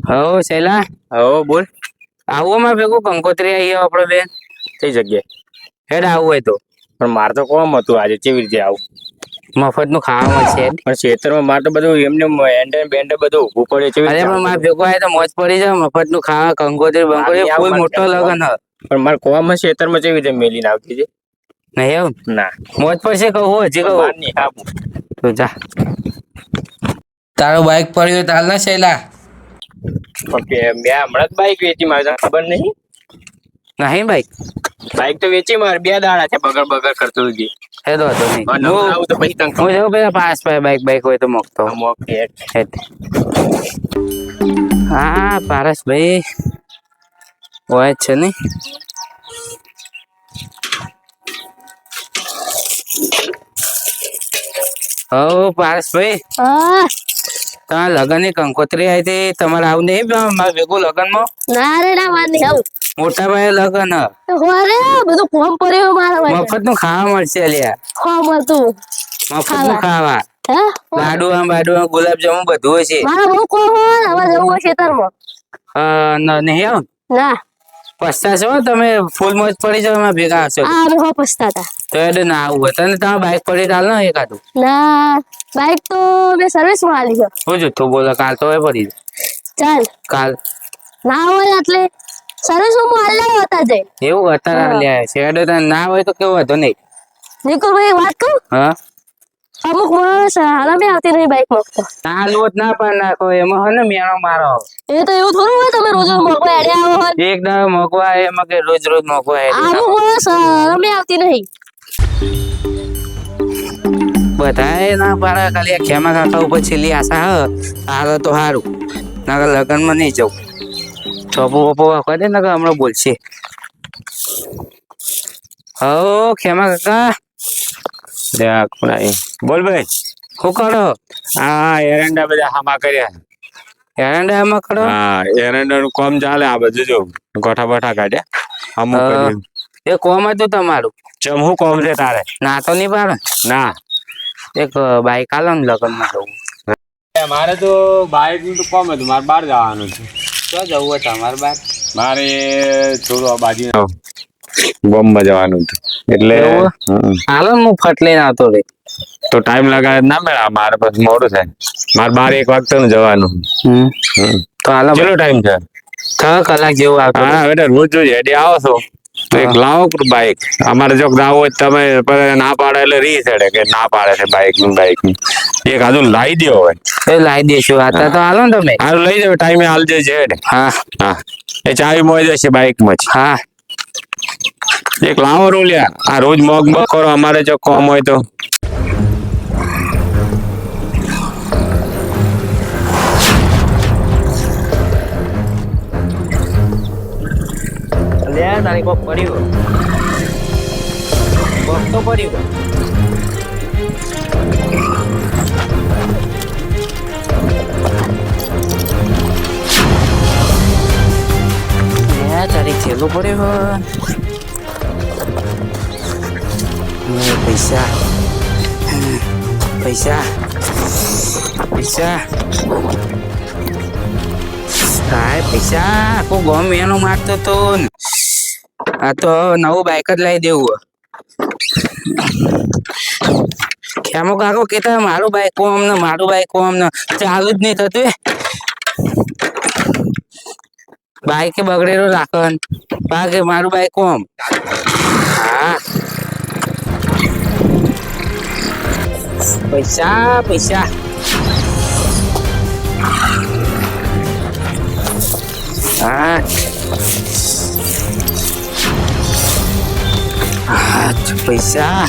હો શૈલા. હો બોલ. આવું માં ભેગું કંકોત્રી આવી આપડે બેન. કઈ જગ્યાએ? હેડ આવું હોય તો. પણ મારે તો કોમ હતું આજે, કેવી રીતે આવું? મફત નું ખાવા મળશે. પણ ખેતરમાં મારે તો બધું એમને એન્ડે બેન્ડે બધું ઊભું પડે છે. અરે પણ મારે ભેગું આવે તો મોજ પડી જાય. મફત નું ખાવા કંકોત્રી બંકોત્રી ફૂલ મોટો લગન હ. પણ મારે કોમમાં ખેતરમાં કેવી રીતે મેલીને આવતી છે? નહીં એવું ના મોજ પડશે કહું હજી કહું નહીં આપું તો જા. તારું બાઈક પડ્યું તાલ ના શૈલા. મેં હમણાં જ બાઈક વેચી, મારે ખબર નહીં. નહીં બાઈક તો વેચી મારે 2 દાડા છે બગર બગર કરતો હતી. હે તો નહીં આવું તો પછી હું જવું પેલા પાસ બાઈક હોય તો મોકતો. હા પારસભાઈ હોય જ છે ને. હો પારસભાઈ, તમારા લગન ની કંકોત્રી આવી હતી, તમારે આવું નહીં મારે ભેગું લગન માં? ના રે ના માર નહીં આવું. મોટા ભાઈ લગન હોરે બધું કોમ પડ્યો મારા મફત નું ખાવા મળશે લ્યા. કોમ હતું મફત નું ખાવા. હે લાડુ બાડુ ગુલાબ જામુન બધું હોય છે. મારા બહુ કોમ હોય, હવે જવું હોય ખેતરમાં. નહીં આવ ના પસ્તાશો તમે, ફૂલ મોજ પડી જાવ એમાં ભેગા આવશો. અમે હો પસ્તાતા તો એટલે ના આવું તને તમારે બાઈક પડી ચાલ ને એકાદું. ના બાઈક તો મેં સર્વિસ માં આલી છે. શું જૂઠું બોલો, કાલ તો હોય પડી ચાલ કાલ ના હોય એટલે સર્વિસ માં આલ્યા હતા તે એવું અત્યારે લે શેડો તને ના હોય તો કેવું હતો નહીં. નિકુલભાઈ વાત કહું, હા અમુક માણસ હાલમે આવતી નહીં બાઈક માં તો ના લોટ ના પણ નાખો એમાં હે ને મેણો મારો. એ તો એવું થોડું હોય તમે રોજ મોકવા એડે આવો હોય. એક દાડો મોકવા એમાં કે રોજ રોજ મોકવા અમુક માણસ હાલમે આવતી નહીં. બધાએ ના પાડે, ખાલી આ ખેમા કાકા ઉપર છેલ્લી આશા હ હાલો તો સારું, ના લગન માં નહીં જવું. ચોપો વપો વાંકવા દે ને હમણાં બોલશે. હો ખેમા કાકા બોલ ભાઈ, શું કરો? હા એરંડા બધા હામા કર્યા. એરંડા એમાં કરો? હા એરંડા નું કામ ચાલે. આ બધું જો ગોઠા બોઠા કાઢ્યા અમુક કર્યું. એ કોમ હતું તમારું? ચમ હું કોમ છે તારે? ના તો નહીં પાડે. ના એક બાઈક આલો ને લગન માં જવું. મારે તો બાઈક નું તો કોમ હતું, મારે બહાર જવાનું છે. ક્યાં જવું હોય તમારે બાર? મારે થોડું આ બાજુ બોમ્બમાં જવાનું હતું એટલે હાલો હું ફટ લઈને આવતો રે. તો ટાઈમ લગાડે ના મેળા, મારે પછી મોડું થાય. મારે 12-1 વાગતા નું જવાનું. તો હાલો કેટલો ટાઈમ છે? 6 કલાક જેવું આવતો. હા એટલે રોજ રોજ હેડી આવો છો તો એક લાવો બાઈક. અમારે જો ના હોય તમે ના પાડે એટલે રી ચડે કે ના પાડે છે બાઈક નું એક હજુ લાવી દો હોય. એ લાવી દેશું આતા તો હાલો ને તમે. હાલ લઈ જાવ, ટાઈમે હાલ દેજો. હા હા એ ચાવી મોઈ જશે બાઈક માં જ. હા એક લાવો રોલ્યા. આ રોજ મોગ મોગ કરો, અમારે જો કોમ હોય તો. તારી કોક પડ્યું તો પડ્યું. તારી છેલ્લું પડ્યું. પૈસા પૈસા પૈસા કાય પૈસા આખું ગોમ એનો મારતો તો. આ તો નવું બાઈક જ લઈ દેવું. ખેમો કાકો કેતા મારું બાઈક કોમ ને મારું બાઈક કોમ ને ચાલુ જ નહીં થતું. બાઈક બગડેલો રાખન પાકે મારું બાઈક કોમ. હા પૈસા પૈસા હા પૈસા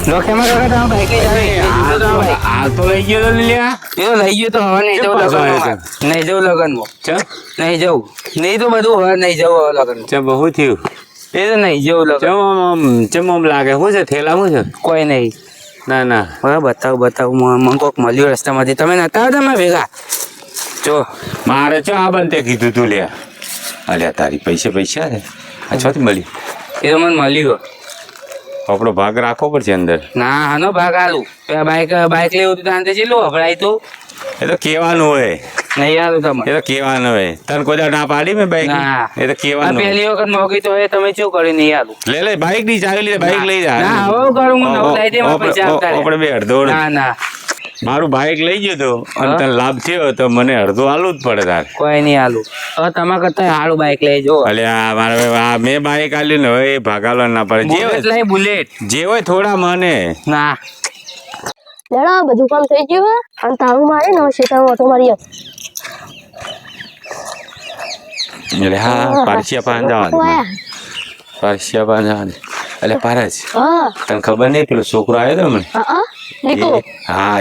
લોકેમાં કાકા તમે બાઈક લઈ જાવ. હાલ તો લઈ ગયો લ્યા. એ લઈ ગયો તો હવે નહીં જવું લગન. નહીં જવું લગનમાં. નહીં જવું. નહીં તો બધું હવે નહીં જવું હવે લગન. ચમ બહુ થયું. એ તો નહીં જવું લગન. ચમ લાગે શું છે? થેલા શું છે? કોઈ નહીં. ના ના હવે બતાવું મને કોક મળ્યું રસ્તામાંથી. તમે નતા આવતા મેં ભેગા જો. મારે ચો આ બંતે કીધું તું લ્યા. અલ્યા તારી પૈસા છે. આ છોથી મળ્યું? એ તો મને મળ્યું. આપણો ભાગ રાખવો પડશે અંદર. ના હાનો ભાગ આલું. બાઈક લેવું હતું ત્યાં ચેલું વપરાય તું એ તો કેવાનું હોય, નહીં આલું તમે એ તો કેવાનું હોય. તને કોઈ દાડો ના પાડી મેં બાઈક? ના. એ તો આ કેવાનું હોય. પહેલી વખત મોગી તો એ તમે શું કર્યું નહીં આલું લે બાઈક ની ચાવી લે, બાઈક લઈ જા. ના હવે હું કરું હું નવું લઈ દે મારા પૈસા આવતા રહે. આપણે બે અડધો ના ના મારું બાઈક લઈ ગયો તો અને હા? તને લાભ થયો તો મને અડધો આલું જ પડે તારે. કોઈ નહીં આલું હવે તમારા કરતા હારું બાઈક લઈ જો અલે આ મારે આ મેં બાઈક આલ્યું ને હવે એ ભાગાલો ના પડે. જે બુલેટ હોય લઈ બુલેટ જે હોય થોડા મને. ના લેડો બધું કામ થઈ ગયું હે અને તારું મારે ને શેતામાં ઓટો મારી આવ. એટલે હા પારસિયા પાન જવાનું, ઓયા. પારસિયા પાન જવાનું. એટલે પારસ હા તને ખબર નહીં પેલો છોકરો આવ્યો તો મને હા નીકો હા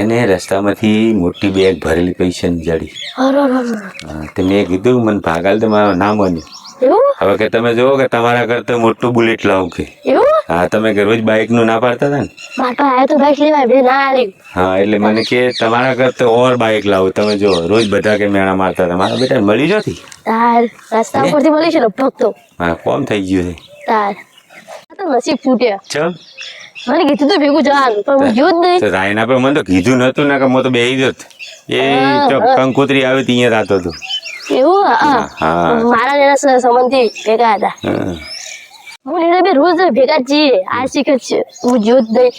એને રસ્તામાંથી મોટી બેગ ભરેલી પૈસાની જડી. હા, તે મેં કીધું મને ભાગાલ તો મારું ના માન્યું. એવું હવે કે તમે જુઓ કે તમારા કરતા મોટું બુલેટ લાવું કે. એવું હા તમે કે રોજ બાઇક નું ના પાડતા હતા ને. માટો આયો તો બાઈક લેવા બે ના આલી. હા એટલે મને કે તમારા કરતા ઓર બાઇક લાવું. તમે જો રોજ બધા કે મેણા મારતા હતા. મારા બેટા મળી જતી. તાર રસ્તા ઉપરથી મળી છે લગભગ તો હા કોમ થઈ ગયું છે. તાર આ તો નસીબ ફૂટ્યા. ચમ મને કીધું તો ભેગું જવાનું પણ હું ગયો જ નહીં. તો રાયના પર મને તો કીધું નતું ને કે હું તો બેહી જત. એ કંકોત્રી આવી હતી અહીંયા રાતો હતો. એવું હા હા. મારા ને એના સંબંધી ભેગા હતા. હા. હું ને બે રોજ ભેગા જ જઈએ આ શીખ જ છે હું ગયો જ નહીં.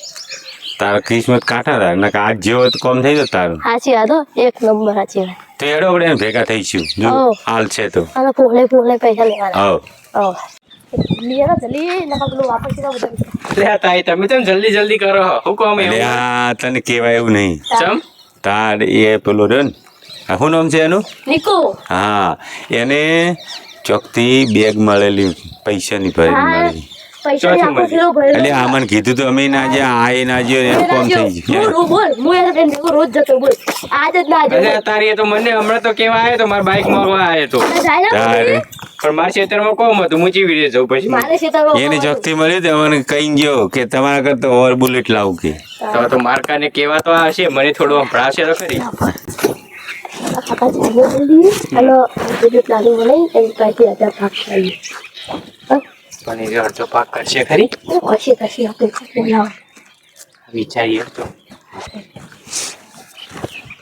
તારા કિસ્મત કાંઠા હતા ને આજ જેવો તો કોમ થઈ જત તારું. સાચી વાત હો એક નંબર સાચી વાત. તો એડો આપણે ભેગા થઈશું જો હઉ. હાલ છે તો. અને પોલે પૈસા લેવાના. હવ જલ્દી યાર જલ્દી નકા પેલું વાપસ સીધા બધા. લે તાઈ તમે તો જલ્દી કરો હું કોમ એટલે આ તને કહેવાય એવું નહીં. ચમ તાર એ પેલો રહ્યો ને આ શું નામ છે એનું? નીકો હા એને ચોકથી બેગ મળેલી પૈસાની ભરેલી મળેલી. પૈસા ની આખો કિલો ભરેલો. એટલે આ મને કીધું તો અમે ના જે આ એ ના જે એનું કોમ થઈ ગયું. બોલ હું એના ફ્રેન્ડ ભેગો રોજ જતો બોલ આજ જ ના અરે જતો. તારી એ તો મને હમણાં તો કેવા આવ્યો તો મારા બાઈક માં આવ્યો તો જાય ના તારે પણ મારા ખેતરમાં કોમ હતું હું ચીવી રીતે જઉં પછી મારે ખેતરમાં એને ચોકથી મળ્યું તો મને કહી ગયો કે તમારા કરતા ઓવર બુલેટ લાવું કે. તો મારકાને કેવા તો હશે મને થોડું સંભળાશે તો ખરી કાકા જલ્દી અને બીજું પ્લાનિંગ બનાવી એની પાસે હતા ભાગ કરી. પણ એ અડધો પાક કરશે ખરી કશી આપણે બોલાવ. વિચારીએ તો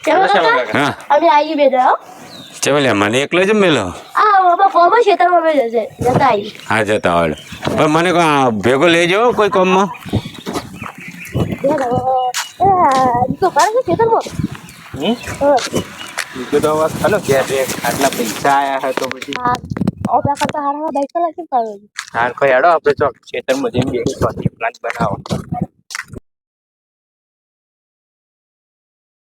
ચાલો કાકા હા અમે આવી બે જણા હો. ચાલ મને એકલો જ મેલો. આ બાબા કોમા ખેતરમાં બે જતા આવી. હા જતા આવડે પણ મને કોઈ આ ભેગો લેજો કોઈ કોમમાં. તો કરે છે ખેતરમાં. હા. બીજું તો વાત હલો કે આટલા પૈસા આયા હે તો પછી ઓપરા કરતા હારા બાઈક ચલાવી પાડો. હાર કોઈ હેડો આપણે ચોક ખેતરમાં જઈને બે પ્લાન બનાવો